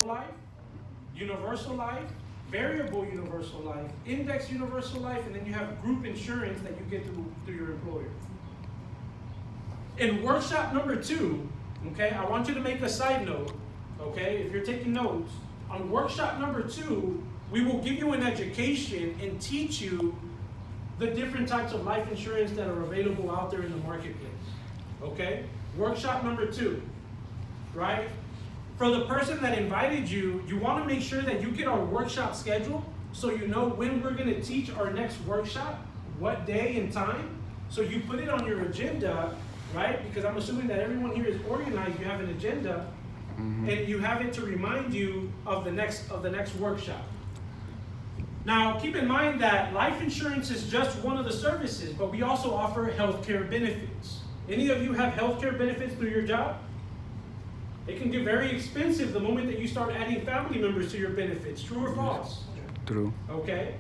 life, universal life, variable universal life, index universal life, and then you have group insurance that you get through your employer. In workshop number 2, okay, I want you to make a side note, okay, if you're taking notes. On workshop number 2, we will give you an education and teach you the different types of life insurance that are available out there in the marketplace, okay? Workshop number 2, right? For the person that invited you, you want to make sure that you get our workshop schedule so you know when we're going to teach our next workshop, what day and time. So you put it on your agenda, right? Because I'm assuming that everyone here is organized, you have an agenda, and you have it to remind you of the next workshop. Now, keep in mind that life insurance is just one of the services, but we also offer healthcare benefits. Any of you have healthcare benefits through your job? It can get very expensive the moment that you start adding family members to your benefits. True or false? True. Okay.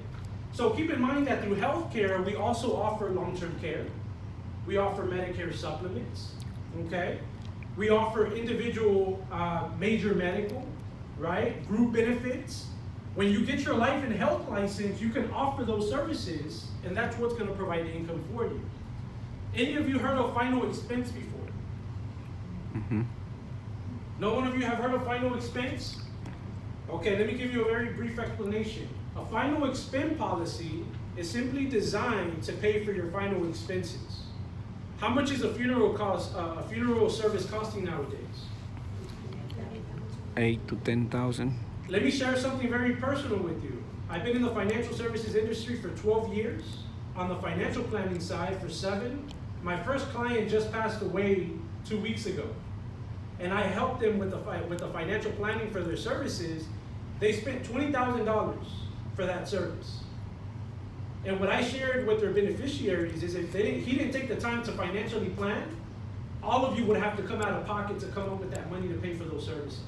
So keep in mind that through healthcare, we also offer long-term care. We offer Medicare supplements. Okay. We offer individual major medical, right? Group benefits. When you get your life and health license, you can offer those services, and that's what's going to provide income for you. Any of you heard of final expense before? No one of you have heard of final expense? Okay, let me give you a very brief explanation. A final expense policy is simply designed to pay for your final expenses. How much is a funeral service costing nowadays? 8 to 10,000. Let me share something very personal with you. I've been in the financial services industry for 12 years. On the financial planning side for 7. My first client just passed away 2 weeks ago. And I helped them with the financial planning for their services. They spent $20,000 for that service. And what I shared with their beneficiaries is if he didn't take the time to financially plan, all of you would have to come out of pocket to come up with that money to pay for those services.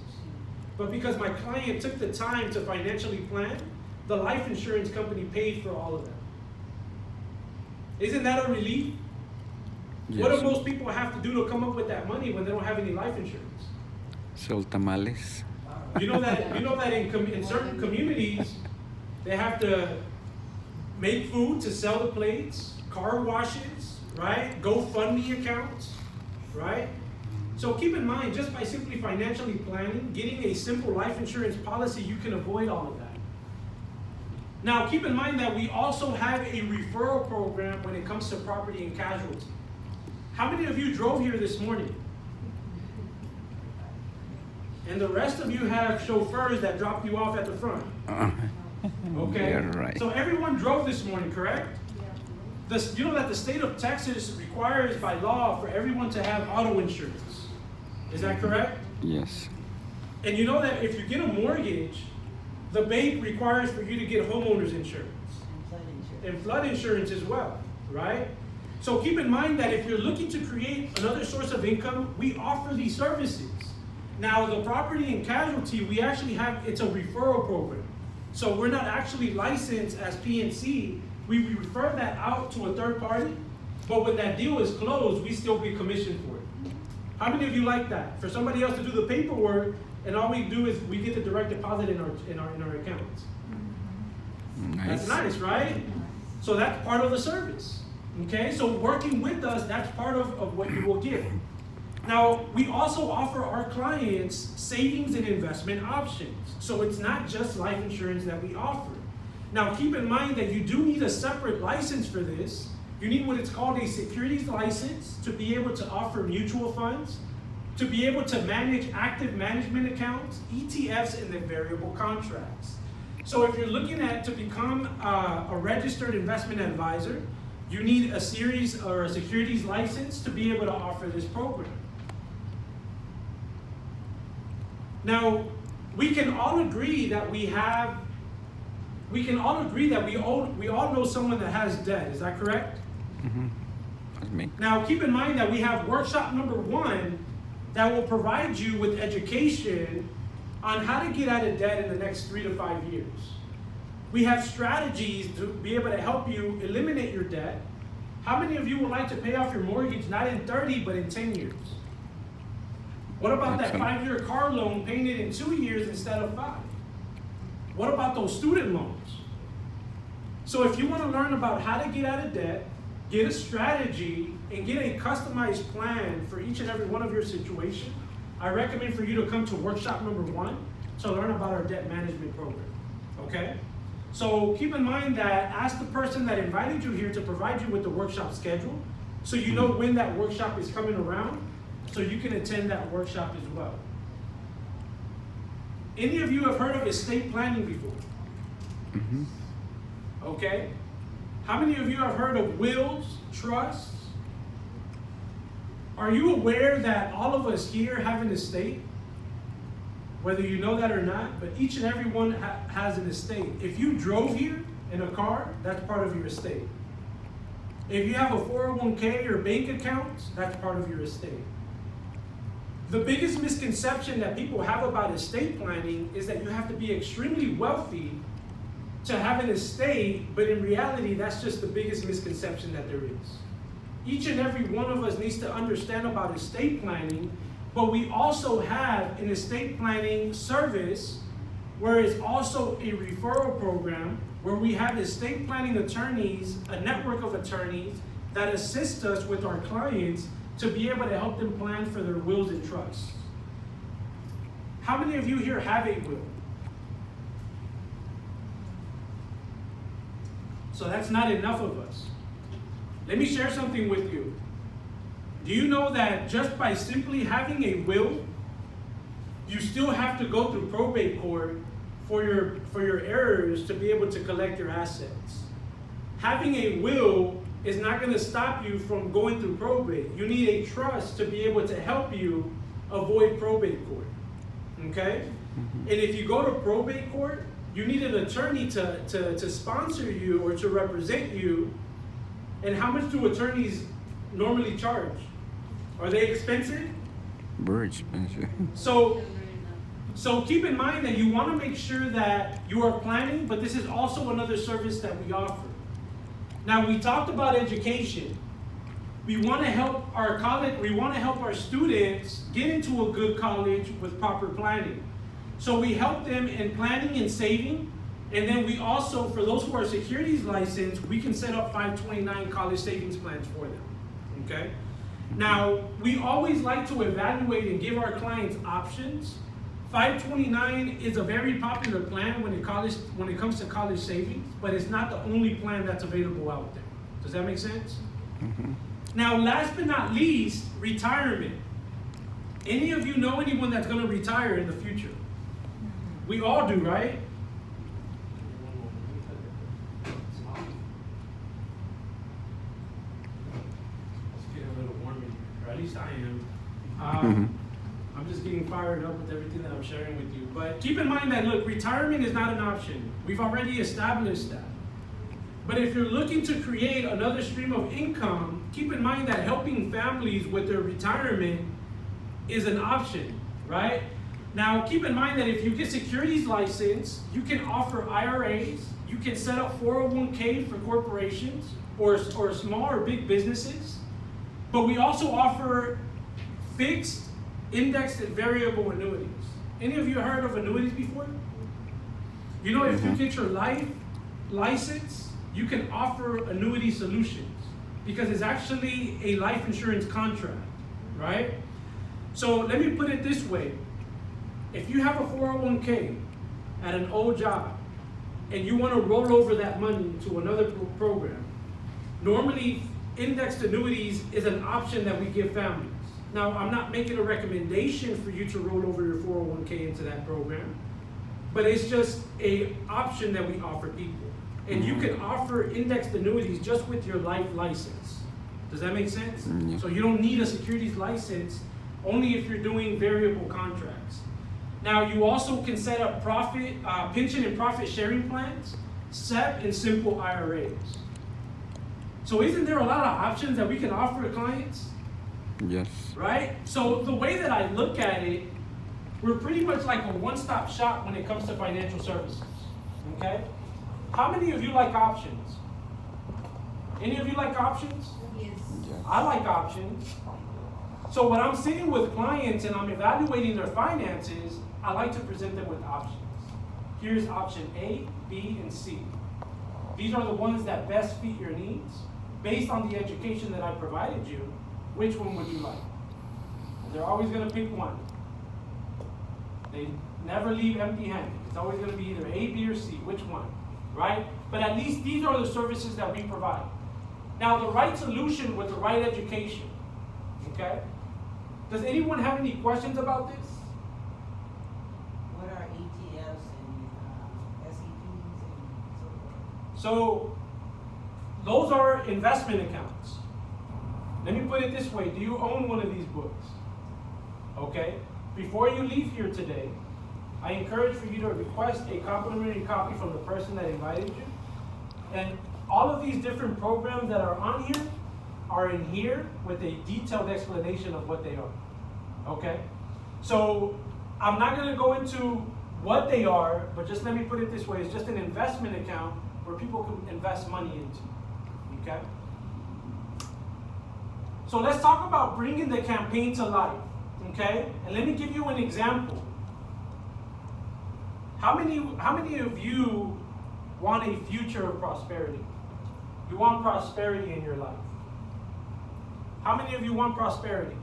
But because my client took the time to financially plan, the life insurance company paid for all of that. Isn't that a relief? Yes. What do most people have to do to come up with that money when they don't have any life insurance? Sell tamales. You know that in certain communities, they have to make food to sell the plates, car washes, right? GoFundMe accounts, right? So keep in mind, just by simply financially planning, getting a simple life insurance policy, you can avoid all of that. Now, keep in mind that we also have a referral program when it comes to property and casualty. How many of you drove here this morning? And the rest of you have chauffeurs that dropped you off at the front. Okay? Yeah, right. So everyone drove this morning, correct? You know that the state of Texas requires by law for everyone to have auto insurance. Is that correct? Yes. And you know that if you get a mortgage, the bank requires for you to get homeowners insurance. And flood insurance as well, right? So keep in mind that if you're looking to create another source of income, we offer these services. Now, the property and casualty, we actually have, it's a referral program. So we're not actually licensed as PNC. We refer that out to a third party, but when that deal is closed, we still get commission for it. How many of you like that? For somebody else to do the paperwork, and all we do is we get the direct deposit in our accounts. Nice. That's nice, right? So that's part of the service. Okay, so working with us, that's part of what you will get. Now, we also offer our clients savings and investment options. So it's not just life insurance that we offer. Now, keep in mind that you do need a separate license for this. You need what is called a securities license to be able to offer mutual funds, to be able to manage active management accounts, ETFs, and then variable contracts. So if you're looking to become a registered investment advisor, you need a series or a securities license to be able to offer this program. Now, we can all agree that we all know someone that has debt. Is that correct? Mm-hmm. That's me. Now, keep in mind that we have workshop number 1 that will provide you with education on how to get out of debt in the next 3 to 5 years. We have strategies to be able to help you eliminate your debt. How many of you would like to pay off your mortgage not in 30, but in 10 years? What about that Excellent. 5-year car loan paid in 2 years instead of 5? What about those student loans? So if you want to learn about how to get out of debt, get a strategy, and get a customized plan for each and every one of your situations, I recommend for you to come to workshop number 1 to learn about our debt management program, okay? So keep in mind that ask the person that invited you here to provide you with the workshop schedule so you know when that workshop is coming around so you can attend that workshop as well. Any of you have heard of estate planning before? Mhm. Okay. How many of you have heard of wills, trusts? Are you aware that all of us here have an estate? Whether you know that or not, but each and every one has an estate. If you drove here in a car, that's part of your estate. If you have a 401k or bank accounts, that's part of your estate. The biggest misconception that people have about estate planning is that you have to be extremely wealthy to have an estate, but in reality, that's just the biggest misconception that there is. Each and every one of us needs to understand about estate planning, but we also have an estate planning service where it's also a referral program where we have estate planning attorneys, a network of attorneys that assist us with our clients to be able to help them plan for their wills and trusts. How many of you here have a will? So that's not enough of us. Let me share something with you. Do you know that just by simply having a will, you still have to go through probate court for your heirs to be able to collect your assets? Having a will is not going to stop you from going through probate. You need a trust to be able to help you avoid probate court. Okay? And if you go to probate court, you need an attorney to sponsor you or to represent you. And how much do attorneys normally charge? Are they expensive? Very expensive. So keep in mind that you want to make sure that you are planning, but this is also another service that we offer. Now, we talked about education. We want to help our college, we want to help our students get into a good college with proper planning. So we help them in planning and saving. And then we also, for those who are securities licensed, we can set up 529 college savings plans for them, okay? Now, we always like to evaluate and give our clients options. 529 is a very popular plan when it comes to college savings, but it's not the only plan that's available out there. Does that make sense? Mhm. Now, last but not least, retirement. Any of you know anyone that's going to retire in the future? We all do, right? It's getting a little warm in here, or at least I am. I'm just getting fired up with everything that I'm sharing with you. But keep in mind that, look, retirement is not an option. We've already established that. But if you're looking to create another stream of income, keep in mind that helping families with their retirement is an option, right? Now, keep in mind that if you get securities license, you can offer IRAs, you can set up 401k for corporations or small or big businesses, but we also offer fixed, indexed, and variable annuities. Any of you heard of annuities before? You know, if you get your life license, you can offer annuity solutions because it's actually a life insurance contract, right? So let me put it this way. If you have a 401k at an old job and you want to roll over that money to another program, normally indexed annuities is an option that we give families. Now, I'm not making a recommendation for you to roll over your 401k into that program, but it's just an option that we offer people. And you can offer indexed annuities just with your life license. Does that make sense? Yeah. So you don't need a securities license, only if you're doing variable contracts. Now, you also can set up pension and profit sharing plans, SEP, and simple IRAs. So isn't there a lot of options that we can offer to clients? Yes. Right? So the way that I look at it, we're pretty much like a one-stop shop when it comes to financial services. Okay? How many of you like options? Any of you like options? Yes. Yes. I like options. So when I'm sitting with clients and I'm evaluating their finances, I like to present them with options. Here's option A, B, and C. These are the ones that best fit your needs. Based on the education that I provided you, which one would you like? And they're always going to pick one. They never leave empty-handed. It's always going to be either A, B, or C. Which one? Right? But at least these are the services that we provide. Now, the right solution with the right education. Okay? Does anyone have any questions about this? What are ETFs and SEPs and so forth? So, those are investment accounts. Let me put it this way. Do you own one of these books? Okay? Before you leave here today, I encourage for you to request a complimentary copy from the person that invited you. And all of these different programs that are on here are in here with a detailed explanation of what they are. Okay? So I'm not going to go into what they are, but just let me put it this way. It's just an investment account where people can invest money into. Okay? So let's talk about bringing the campaign to life. Okay? And let me give you an example. How many of you want a future of prosperity? You want prosperity in your life. How many of you want prosperity?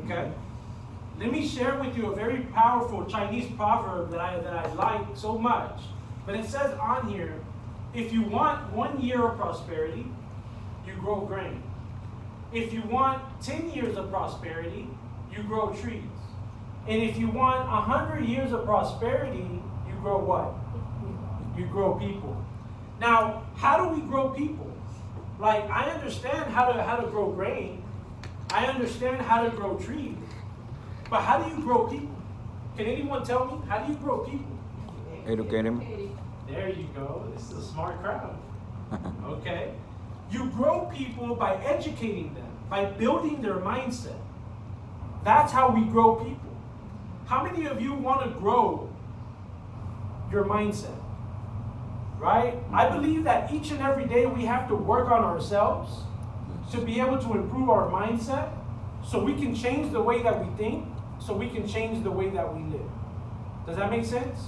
Okay? Let me share with you a very powerful Chinese proverb that I like so much. But it says on here, if you want 1 year of prosperity, you grow grain. If you want 10 years of prosperity, you grow trees. And if you want 100 years of prosperity, you grow what? You grow people. Now, how do we grow people? Like, I understand how to grow grain. I understand how to grow trees. But how do you grow people? Can anyone tell me? How do you grow people? Educate him. There you go. This is a smart crowd. Okay? You grow people by educating them, by building their mindset. That's how we grow people. How many of you want to grow your mindset? Right? I believe that each and every day we have to work on ourselves to be able to improve our mindset so we can change the way that we think, so we can change the way that we live. Does that make sense?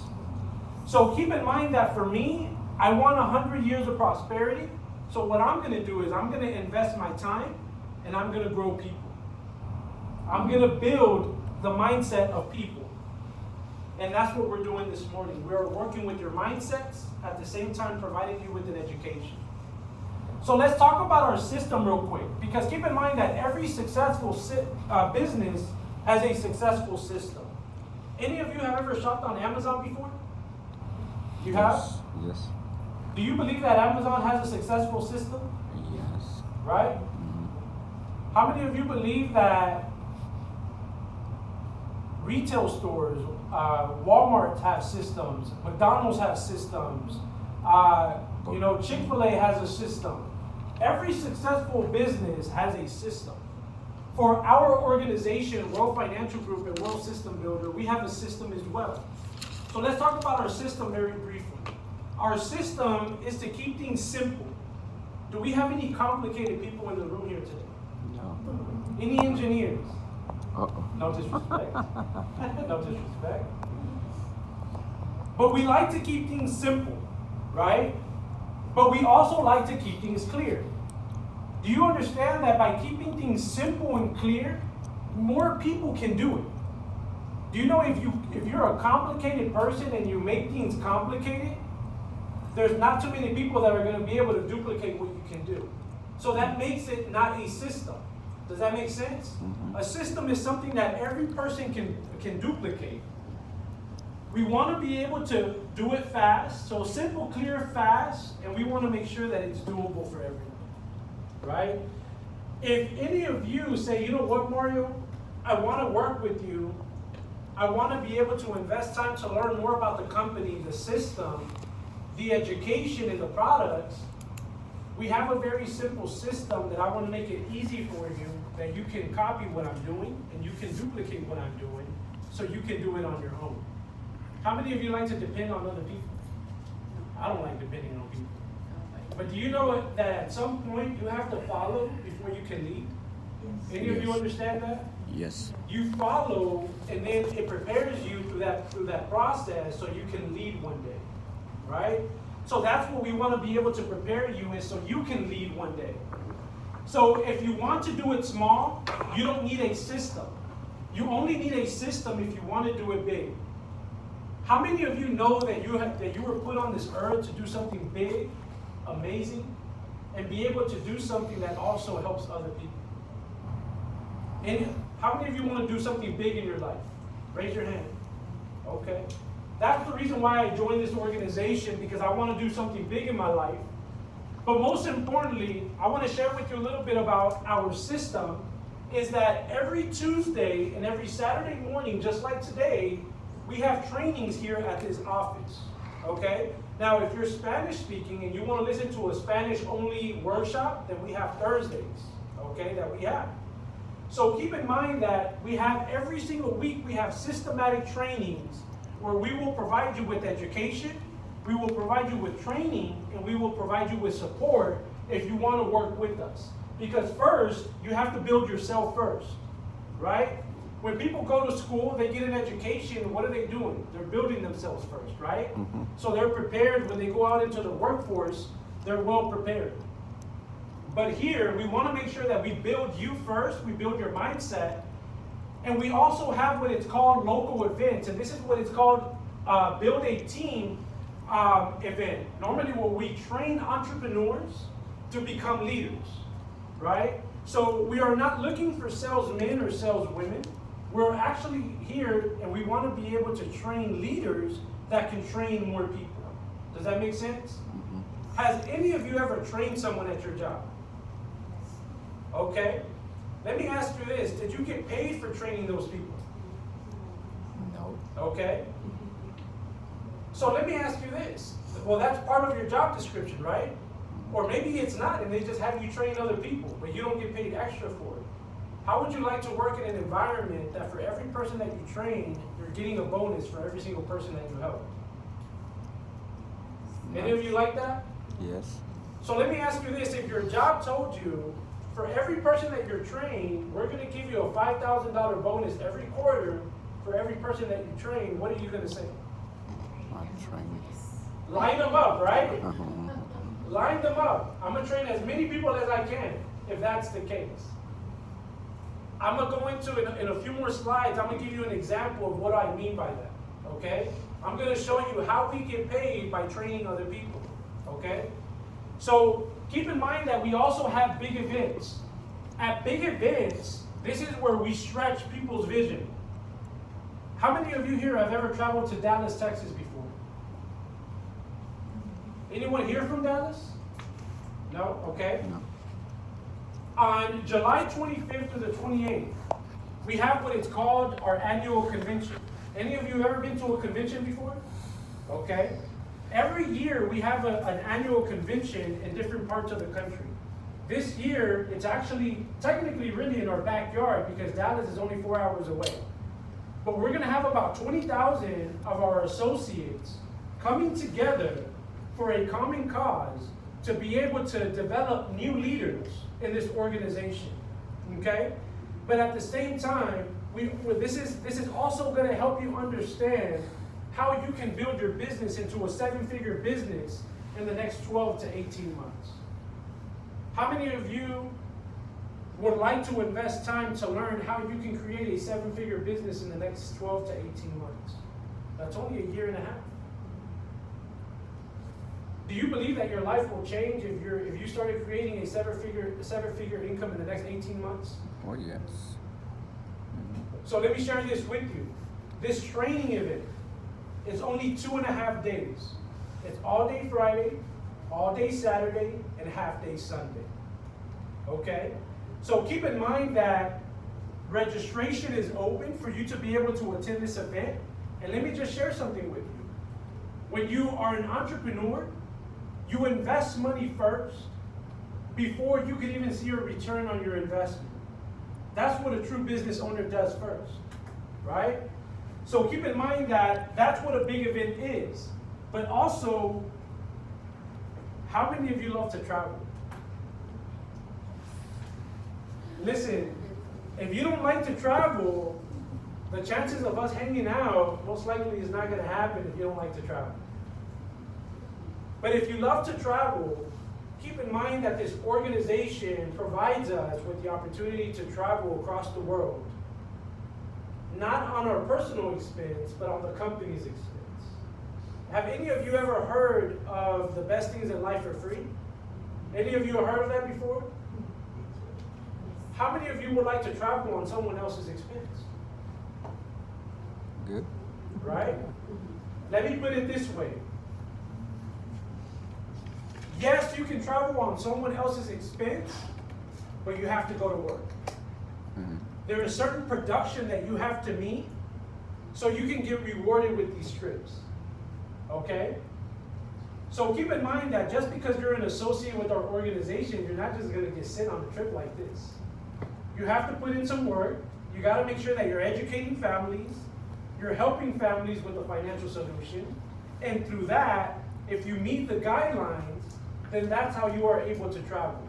So keep in mind that for me, I want 100 years of prosperity. So what I'm going to do is I'm going to invest my time and I'm going to grow people. I'm going to build the mindset of people. And that's what we're doing this morning. We're working with your mindsets at the same time providing you with an education. So let's talk about our system real quick. Because keep in mind that every successful business has a successful system. Any of you have ever shopped on Amazon before? You have? Yes. Do you believe that Amazon has a successful system? Yes. Right? How many of you believe that retail stores, Walmart have systems, McDonald's have systems, Chick-fil-A has a system. Every successful business has a system. For our organization, World Financial Group and World System Builder, we have a system as well. So let's talk about our system very briefly. Our system is to keep things simple. Do we have any complicated people in the room here today? No. Any engineers? Uh-oh. No disrespect. No disrespect. But we like to keep things simple, right? But we also like to keep things clear. Do you understand that by keeping things simple and clear, more people can do it? Do you know if you're a complicated person and you make things complicated, there's not too many people that are going to be able to duplicate what you can do. So that makes it not a system. Does that make sense? Mm-hmm. A system is something that every person can duplicate. We want to be able to do it fast, so simple, clear, fast, and we want to make sure that it's doable for everyone, right? If any of you say, you know what, Mario, I want to work with you, I want to be able to invest time to learn more about the company, the system, the education, and the products, we have a very simple system that I want to make it easy for you, that you can copy what I'm doing, and you can duplicate what I'm doing, so you can do it on your own. How many of you like to depend on other people? I don't like depending on people. But do you know that at some point you have to follow before you can lead? Any of you Yes. understand that? Yes. You follow, and then it prepares you through that process so you can lead one day, right? So that's what we want to be able to prepare you is so you can lead one day. So if you want to do it small, you don't need a system. You only need a system if you want to do it big. How many of you know that you were put on this earth to do something big, amazing, and be able to do something that also helps other people? And how many of you want to do something big in your life? Raise your hand. Okay. That's the reason why I joined this organization, because I want to do something big in my life. But most importantly, I want to share with you a little bit about our system, is that every Tuesday and every Saturday morning, just like today, we have trainings here at this office, okay? Now, if you're Spanish speaking and you want to listen to a Spanish only workshop, then we have Thursdays, okay, that we have. So keep in mind that we have every single week, we have systematic trainings where we will provide you with education, we will provide you with training, and we will provide you with support if you want to work with us. Because first, you have to build yourself first, right? When people go to school, they get an education, what are they doing? They're building themselves first, right? Mm-hmm. So they're prepared when they go out into the workforce, they're well prepared. But here, we want to make sure that we build you first, we build your mindset, and we also have what it's called local events, and this is what it's called build a team event. Normally, where we train entrepreneurs to become leaders, right? So we are not looking for salesmen or saleswomen. We're actually here, and we want to be able to train leaders that can train more people. Does that make sense? Mm-hmm. Has any of you ever trained someone at your job? Okay. Let me ask you this. Did you get paid for training those people? No. Okay. So let me ask you this. Well, that's part of your job description, right? Or maybe it's not, and they just have you train other people, but you don't get paid extra for it. How would you like to work in an environment that for every person that you train, you're getting a bonus for every single person that you help? Any of you like that? Yes. So let me ask you this. If your job told you, for every person that you're trained, we're going to give you a $5,000 bonus every quarter for every person that you train, what are you going to say? I'm trying. Line them up, right? Uh-huh. Line them up. I'm going to train as many people as I can, if that's the case. I'm going to go into, in a few more slides, I'm going to give you an example of what I mean by that, okay? I'm going to show you how we get paid by training other people, okay? So keep in mind that we also have big events. At big events, this is where we stretch people's vision. How many of you here have ever traveled to Dallas, Texas before? Anyone here from Dallas? No? Okay. No. On July 25th to the 28th, we have what is called our annual convention. Any of you ever been to a convention before? Okay. Every year we have an annual convention in different parts of the country. This year, it's actually technically really in our backyard because Dallas is only 4 hours away. But we're going to have about 20,000 of our associates coming together for a common cause to be able to develop new leaders in this organization, okay? But at the same time, this is also going to help you understand how you can build your business into a 7-figure business in the next 12 to 18 months. How many of you would like to invest time to learn how you can create a 7-figure business in the next 12 to 18 months? That's only a year and a half. Do you believe that your life will change if you started creating a seven-figure income in the next 18 months? Oh, yes. So let me share this with you. This training event is only 2.5 days. It's all day Friday, all day Saturday, and half day Sunday. Okay? So keep in mind that registration is open for you to be able to attend this event. And let me just share something with you. When you are an entrepreneur, you invest money first before you can even see a return on your investment. That's what a true business owner does first, right? So keep in mind that that's what a big event is. But also, how many of you love to travel? listen, if you don't like to travel, the chances of us hanging out most likely is not going to happen if you don't like to travel. But if you love to travel, keep in mind that this organization provides us with the opportunity to travel across the world. Not on our personal expense, but on the company's expense. Have any of you ever heard of the best things in life are free? Any of you have heard of that before? How many of you would like to travel on someone else's expense? Good. Right? Let me put it this way. Yes, you can travel on someone else's expense, but you have to go to work. Mm-hmm. There is certain production that you have to meet so you can get rewarded with these trips. Okay? So keep in mind that just because you're an associate with our organization, you're not just going to get sent on a trip like this. You have to put in some work. You got to make sure that you're educating families, you're helping families with a financial solution, and through that, if you meet the guidelines, then that's how you are able to travel,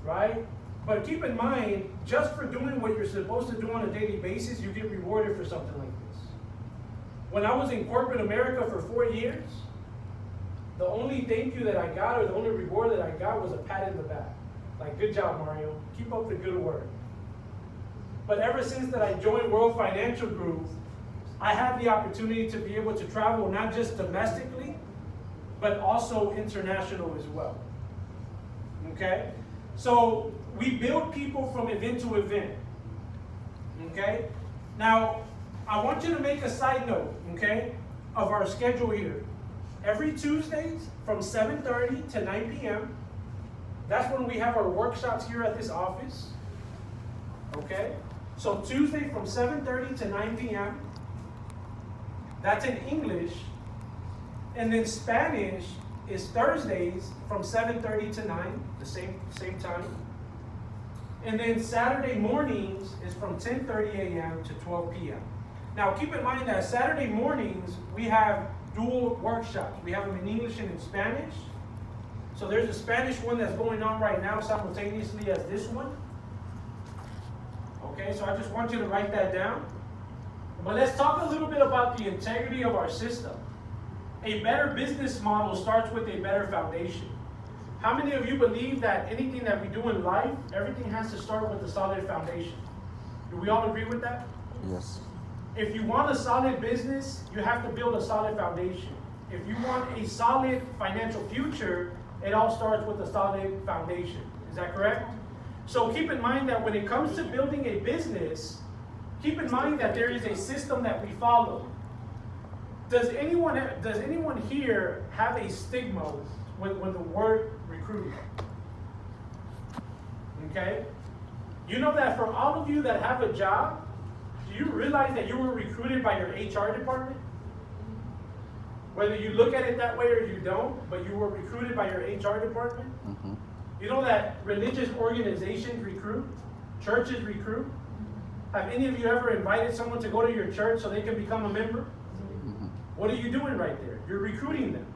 right? But keep in mind, just for doing what you're supposed to do on a daily basis, you get rewarded for something like this. When I was in corporate America for 4 years, the only thank you that I got, or the only reward that I got, was a pat in the back. Like, good job, Mario. Keep up the good work. But ever since that I joined World Financial Group, I had the opportunity to be able to travel not just domestically, but also international as well. Okay? So we build people from event to event. Okay? Now, I want you to make a side note, okay, of our schedule here. Every Tuesdays from 7:30 to 9 p.m., that's when we have our workshops here at this office. Okay? So Tuesday from 7:30 to 9 p.m., that's in English. And then Spanish is Thursdays from 7:30 to 9, the same time. And then Saturday mornings is from 10:30 a.m. to 12 p.m. Now keep in mind that Saturday mornings we have dual workshops. We have them in English and in Spanish. So there's a Spanish one that's going on right now simultaneously as this one. Okay, so I just want you to write that down. But let's talk a little bit about the integrity of our system. A better business model starts with a better foundation. How many of you believe that anything that we do in life, everything has to start with a solid foundation? Do we all agree with that? Yes. If you want a solid business, you have to build a solid foundation. If you want a solid financial future, it all starts with a solid foundation. Is that correct? So keep in mind that when it comes to building a business, keep in mind that there is a system that we follow. Does anyone here have a stigma when the word recruit? Okay? You know that for all of you that have a job, do you realize that you were recruited by your HR department? Whether you look at it that way or you don't, but you were recruited by your HR department? Mm-hmm. You know that religious organizations recruit, churches recruit? Have any of you ever invited someone to go to your church so they can become a member? Mm-hmm. What are you doing right there? You're recruiting them.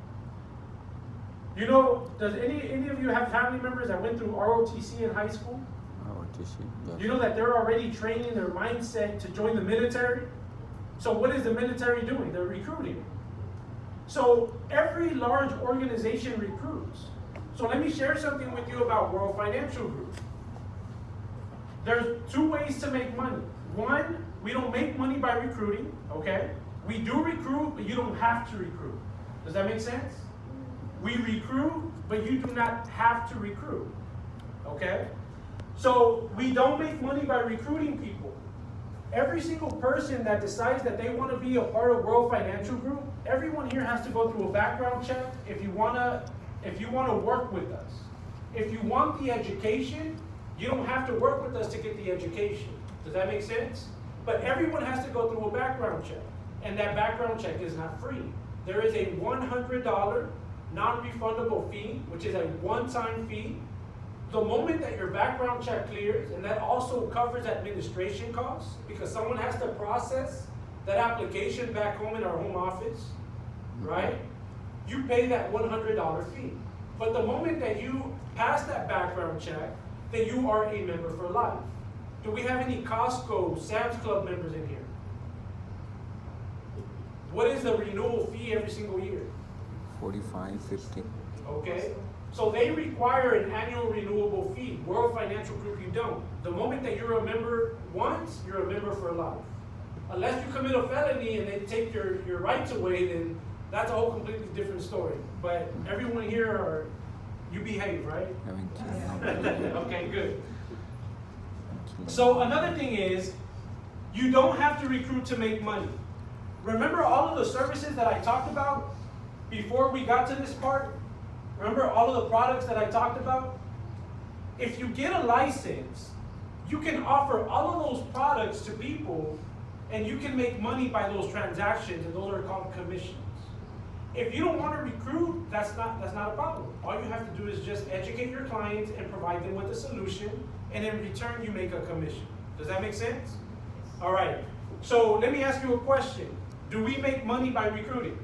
You know, does any of you have family members that went through ROTC in high school? ROTC, yes. You know that they're already training their mindset to join the military? So what is the military doing? They're recruiting. So every large organization recruits. So let me share something with you about World Financial Group. There's two ways to make money. One, we don't make money by recruiting, okay? We do recruit, but you don't have to recruit. Does that make sense? We recruit, but you do not have to recruit, okay? So we don't make money by recruiting people. Every single person that decides that they want to be a part of World Financial Group, everyone here has to go through a background check if you want to work with us. If you want the education, you don't have to work with us to get the education. Does that make sense? But everyone has to go through a background check, and that background check is not free. There is a $100 non-refundable fee, which is a one-time fee. The moment that your background check clears, and that also covers administration costs, because someone has to process that application back home in our home office, right? You pay that $100 fee. But the moment that you pass that background check, then you are a member for life. Do we have any Costco, Sam's Club members in here? What is the renewal fee every single year? 45, 50. Okay, so they require an annual renewable fee. World Financial Group, you don't. The moment that you're a member once, you're a member for life. Unless you commit a felony and they take your rights away, then that's a whole completely different story. But everyone here you behave, right? 17. Okay, good. So another thing is, you don't have to recruit to make money. Remember all of the services that I talked about before we got to this part? Remember all of the products that I talked about? If you get a license, you can offer all of those products to people and you can make money by those transactions, and those are called commissions. If you don't want to recruit, that's not a problem. All you have to do is just educate your clients and provide them with a solution, and in return you make a commission. Does that make sense? All right. So let me ask you a question. Do we make money by recruiting?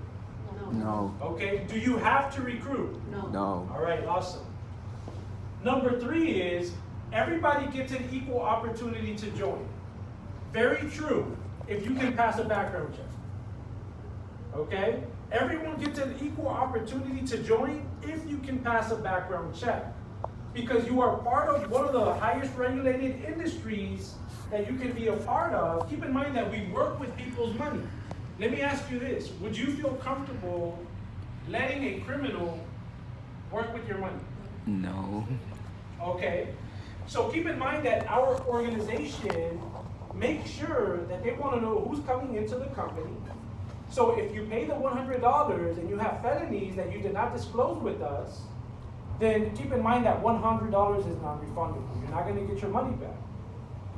No. Okay. Do you have to recruit? No. All right, awesome. Number 3 is everybody gets an equal opportunity to join. Very true, if you can pass a background check. Okay? Everyone gets an equal opportunity to join if you can pass a background check. Because you are part of one of the highest regulated industries that you can be a part of. Keep in mind that we work with people's money. Let me ask you this. Would you feel comfortable letting a criminal work with your money? No. Okay. So keep in mind that our organization makes sure that they want to know who's coming into the company. So if you pay the $100 and you have felonies that you did not disclose with us, then keep in mind that $100 is non-refundable. You're not going to get your money back.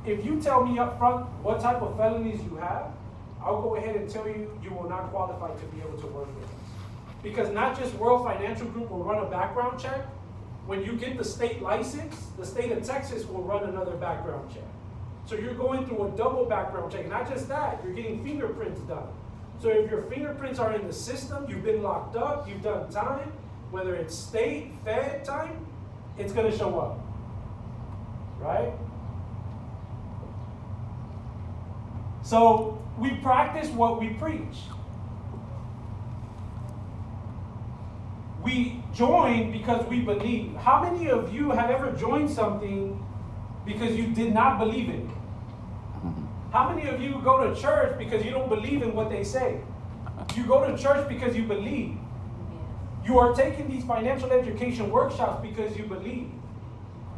If you tell me up front what type of felonies you have, I'll go ahead and tell you you will not qualify to be able to work with us. Because not just World Financial Group will run a background check. When you get the state license, the state of Texas will run another background check. So you're going through a double background check. Not just that, you're getting fingerprints done. So if your fingerprints are in the system, you've been locked up, you've done time, whether it's state, fed time, it's going to show up. Right? So we practice what we preach. We join because we believe. How many of you have ever joined something because you did not believe in it? How many of you go to church because you don't believe in what they say? You go to church because you believe. You are taking these financial education workshops because you believe.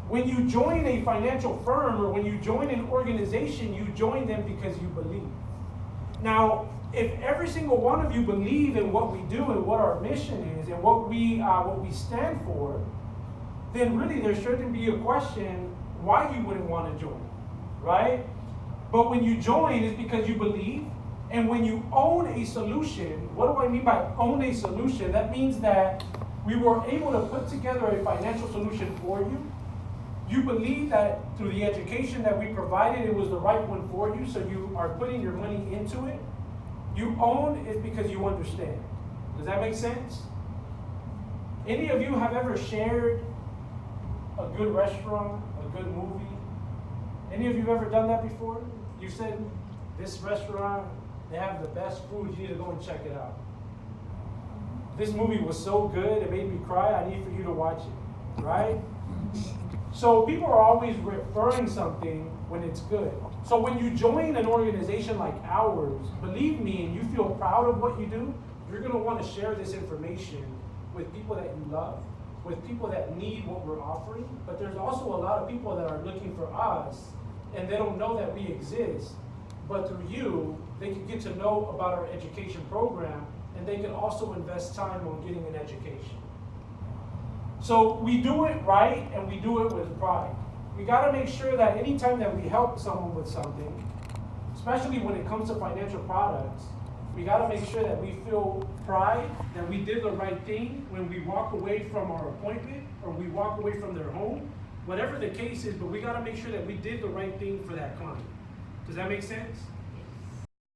When you join a financial firm or when you join an organization, you join them because you believe. Now, if every single one of you believe in what we do and what our mission is and what we stand for, then really there shouldn't be a question why you wouldn't want to join, right? But when you join, it's because you believe. And when you own a solution, what do I mean by own a solution? That means that we were able to put together a financial solution for you. You believe that through the education that we provided, it was the right one for you, so you are putting your money into it. You own it because you understand. Does that make sense? Any of you have ever shared a good restaurant, a good movie? Any of you ever done that before? You said, this restaurant, they have the best food, you need to go and check it out. This movie was so good, it made me cry, I need for you to watch it, right? So people are always referring something when it's good. So when you join an organization like ours, believe me, and you feel proud of what you do, you're going to want to share this information with people that you love, with people that need what we're offering. But there's also a lot of people that are looking for us, and they don't know that we exist. But through you, they can get to know about our education program, and they can also invest time on getting an education. So we do it right, and we do it with pride. We got to make sure that anytime that we help someone with something, especially when it comes to financial products, we got to make sure that we feel pride that we did the right thing when we walk away from our appointment or we walk away from their home, whatever the case is, but we got to make sure that we did the right thing for that client. Does that make sense?